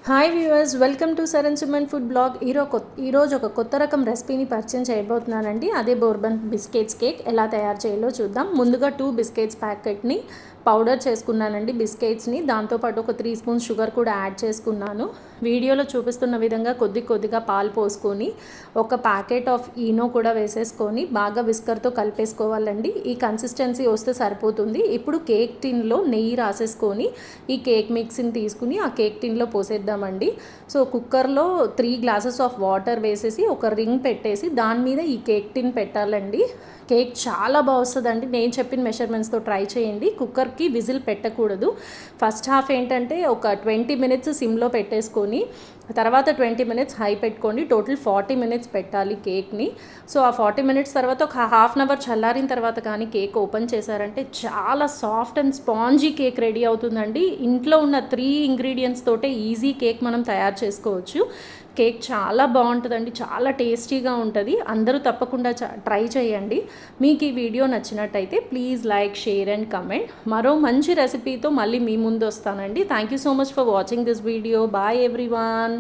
Hi viewers, welcome to Saran Suman food blog. ఈరోజు ఒక కొత్త రకం రెసిపీని పరిచయం చేయబోతున్నానండి. అదే బోర్బన్ బిస్కెట్స్ కేక్ ఎలా తయారు చేయాలో చూద్దాం. ముందుగా 2 బిస్కెట్స్ ప్యాకెట్ని పౌడర్ చేసుకున్నానండి బిస్కెట్స్ని. దాంతోపాటు ఒక 3 స్పూన్స్ షుగర్ కూడా యాడ్ చేసుకున్నాను. వీడియోలో చూపిస్తున్న విధంగా కొద్దిగా పాలు పోసుకొని ఒక ప్యాకెట్ ఆఫ్ ఈనో కూడా వేసేసుకొని బాగా విస్కర్తో కలిపేసుకోవాలండి. ఈ కన్సిస్టెన్సీ వస్తే సరిపోతుంది. ఇప్పుడు కేక్ టిన్లో నెయ్యి రాసేసుకొని ఈ కేక్ మిక్స్ని తీసుకుని ఆ కేక్ టిన్లో పోసేద్దామండి. సో కుక్కర్లో 3 గ్లాసెస్ ఆఫ్ వాటర్ వేసేసి ఒక రింగ్ పెట్టేసి దాని మీద ఈ కేక్ టిన్ పెట్టాలండి. కేక్ చాలా బాగా వస్తుందండి. నేను చెప్పిన మెషర్మెంట్స్తో ట్రై చేయండి. కుక్కర్కి విజిల్ పెట్టకూడదు. ఫస్ట్ హాఫ్ ఏంటంటే ఒక 20 మినిట్స్ సిమ్లో పెట్టేసుకొని తర్వాత 20 మినిట్స్ హై పెట్టుకోండి. టోటల్ 40 మినిట్స్ పెట్టాలి కేక్ని. సో ఆ 40 మినిట్స్ తర్వాత ఒక హాఫ్ అన్ అవర్ చల్లారిన తర్వాత కానీ కేక్ ఓపెన్ చేశారంటే చాలా soft and spongy cake ready అవుతుందండి. ఇంట్లో ఉన్న 3 ఇంగ్రీడియంట్స్ తోటే ఈజీ కేక్ మనం తయారు చేసుకోవచ్చు. కేక్ చాలా బాగుంటుందండి, చాలా టేస్టీగా ఉంటుంది. అందరూ తప్పకుండా ట్రై చేయండి. మీకు ఈ వీడియో నచ్చినట్టయితే please like, share and comment. మరో మంచి రెసిపీతో మళ్ళీ మీ ముందు వస్తానండి. Thank you so much for watching this video. Bye everyone.